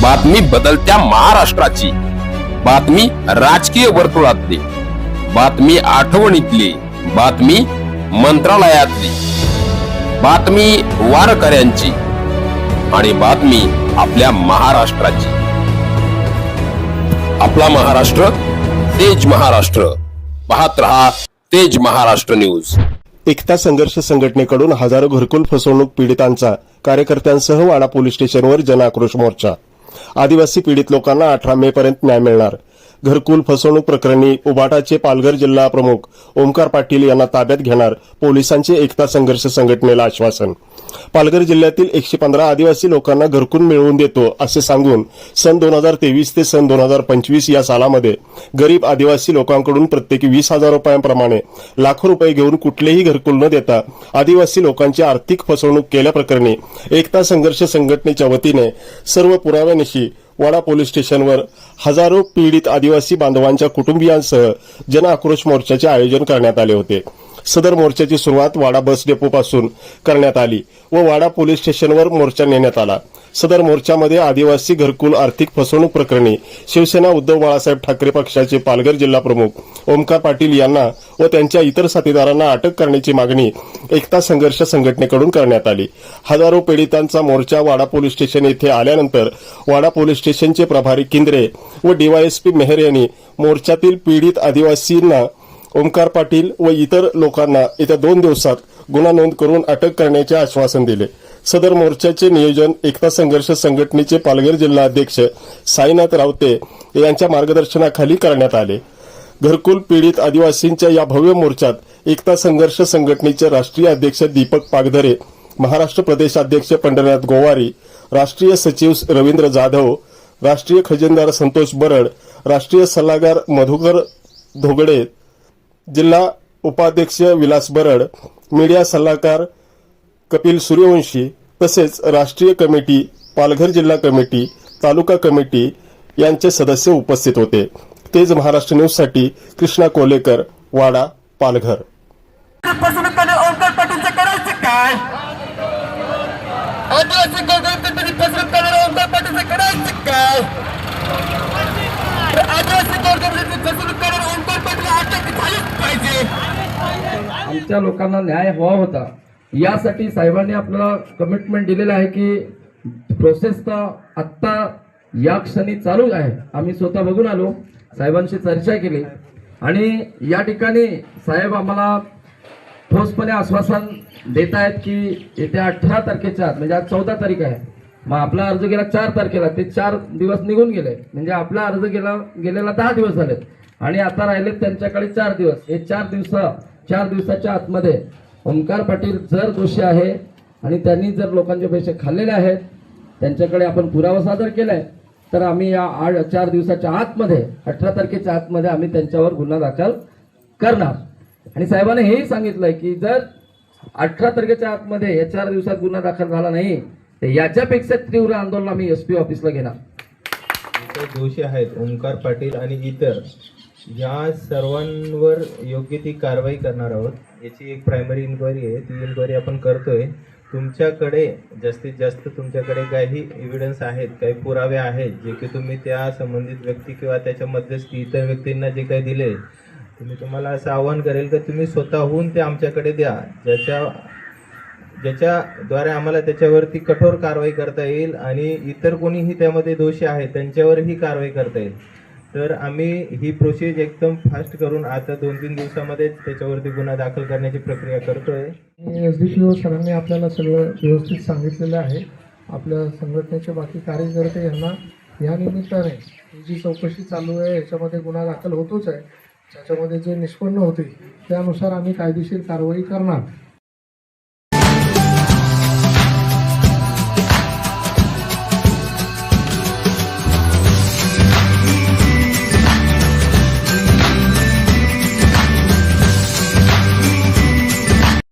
बातमी बदलत्या महाराष्ट्राची, बातमी राजकीय वर्तुळातली, बातमी आठवणीतली, बातमी मंत्रालयातली, बातमी वारकऱ्यांची आणि बातमी आपल्या महाराष्ट्राची. आपला महाराष्ट्र तेज महाराष्ट्र. पाहत रहा तेज महाराष्ट्र न्यूज. एकता संघर्ष संघटनेकडून हजारो घरकुल फसवणूक पीडितांचा कार्यकर्त्यांसह वाडा पोलीस स्टेशनवर जनआक्रोश मोर्चा. आदिवासी पीडित लोकांना 18 मे पर्यंत न्याय मिळणार. घरकुल फसवणूक प्रकरणी उबाटाचे पालघर जिल्हा प्रमुख ओमकार पाटील यांना ताब्यात घेणार पोलिसांचे एकता संघर्ष संघटनेला आश्वासन. पालघर जिल्ह्यातील 115 आदिवासी लोकांना घरकुल मिळवून देतो असे सांगून सन 2023 ते सन 2025 या सालामध्ये गरीब आदिवासी लोकांकडून प्रत्येकी 20,000 रुपयांप्रमाणे लाखो रुपये घेऊन कुठलेही घरकुल न देता आदिवासी लोकांची आर्थिक फसवणूक केल्याप्रकरणी एकता संघर्ष संघटनेच्या वतीने सर्व पुराव्यानिशी वाडा पोलीस स्टेशनवर हजारो पीडित आदिवासी बांधवांच्या कुटुंबियांसह जनआक्रोश मोर्चाचे आयोजन करण्यात आले होते. सदर मोर्चाची सुरुवात वाडा बस डेपोपासून करण्यात आली व वाडा पोलीस स्टेशनवर मोर्चा नेण्यात आला. सदर मोर्चामध्ये आदिवासी घरकुल आर्थिक फसवणूक प्रकरणी शिवसेना उद्धव बाळासाहेब ठाकरे पक्षाचे पालघर जिल्हा प्रमुख ओमकार पाटील यांना व त्यांच्या इतर साथीदारांना अटक करण्याची मागणी एकता संघर्ष संघटनेकडून करण्यात आली. हजारो पीडितांचा मोर्चा वाडा पोलीस स्टेशन येथे आल्यानंतर वाडा पोलीस स्टेशनचे प्रभारी किंद्रे व डीवायएसपी मेहर यांनी मोर्चातील पीडित आदिवासींना ओमकार पाटील व इतर लोकांना येत्या 2 दिवसात गुन्हा नोंद करून अटक करण्याचे आश्वासन दिले. सदर मोर्चाचे नियोजन एकता संघर्ष संघटनेचे पालघर जिल्हा अध्यक्ष साईनाथ रावते यांच्या मार्गदर्शनाखाली करण्यात आले. घरकुल पीडित आदिवासींच्या या भव्य मोर्चात एकता संघर्ष संघटनेचे राष्ट्रीय अध्यक्ष दीपक पागधरे, महाराष्ट्र प्रदेशाध्यक्ष पंढरीनाथ गोवारी, राष्ट्रीय सचिव रवींद्र जाधव, राष्ट्रीय खजिनदार संतोष बरड, राष्ट्रीय सल्लागार मधुकर धोगडे, जिल्हा उपाध्यक्ष विलास बरड, मीडिया सल्लागार कपिल सूर्यवंशी तसेच राष्ट्रीय कमिटी, पालघर जिल्हा कमिटी, तालुका कमिटी यांचे सदस्य उपस्थित होते. तेज महाराष्ट्र न्यूज साठी कृष्णा कोलेकर, वाडा, पालघर. ओमकार पाटीलचं करायचं काय? आदिवासी गोरगरिबांची फसवणूक करणाऱ्या ओमकार पाटीलचं करायचं काय? आदिवासी गोरगरिबांची फसवणूक करणाऱ्या ओमकार पाटीलला अटक झालीच पाहिजे. आमच्या लोकांना न्याय हवा होता, यासाठी साहेबांनी आपल्याला कमिटमेंट दिलेलं आहे की प्रोसेस तर आत्ता या क्षणी चालू आहे. आम्ही स्वतः बघून आलो, साहेबांशी चर्चा केली आणि या ठिकाणी साहेब आम्हाला ठोसपणे आश्वासन देत आहेत की येत्या 18 तारखेच्या आत, म्हणजे आज 14 तारीख आहे, मग आपला अर्ज गेला 4 तारखेला, ते 4 दिवस निघून गेले, म्हणजे आपला अर्ज गेलेला 10 दिवस झालेत आणि आता राहिलेत त्यांच्याकडे 4 दिवस. हे 4 दिवसाच्या आतमध्ये ओमकार पाटील जर दोषी आहे आणि त्यांनी जर लोकांचे पैसे खाल्लेले आहेत, त्यांच्याकडे आपण पुरावा सादर केलाय, तर आम्ही या 4 दिवसाच्या आतमध्ये 18 तारखेच्या आतमध्ये आम्ही त्यांच्यावर गुन्हा दाखल करणार. आणि साहेबांनी हेही सांगितलंय की जर 18 तारखेच्या आतमध्ये या 4 दिवसात गुन्हा दाखल झाला नाही तर याच्यापेक्षा तीव्र आंदोलन आम्ही एसपी ऑफिसला घेणार. दोषी आहेत ओमकार पाटील आणि इतर, या सर्वांवर योग्य ती कारवाई करणार आहोत. याची एक प्रायमरी इन्क्वायरी आहे, ती इन्क्वायरी आपण करतोय. तुमच्याकडे जास्तीत जास्त तुमच्याकडे काही एव्हिडन्स आहेत, काही पुरावे आहेत जे की तुम्ही त्या संबंधित व्यक्ती किंवा त्याच्या मध्यस्थी इतर व्यक्तींना जे काही दिले, तुम्हाला असं आवाहन करेल की तुम्ही स्वतःहून ते आमच्याकडे द्या, ज्याच्याद्वारे आम्हाला त्याच्यावरती कठोर कारवाई करता येईल आणि इतर कोणीही त्यामध्ये दोषी आहेत त्यांच्यावरही कारवाई करता येईल. तर आम्ही ही प्रोसेस एकदम फास्ट करून आता 2-3 दिवसामध्ये त्याच्यावरती गुन्हा दाखल करण्याची प्रक्रिया करतोय. एसडीपीओ सरांनी आपल्याला सगळं व्यवस्थित सांगितलेलं आहे. आपल्या संघटनेचे बाकी कार्यकर्ते यांना या निमित्ताने जी चौकशी चालू आहे याच्यामध्ये गुन्हा दाखल होतोच आहे, त्याच्यामध्ये जे निष्पन्न होते त्यानुसार आम्ही कायदेशीर कारवाई करणार.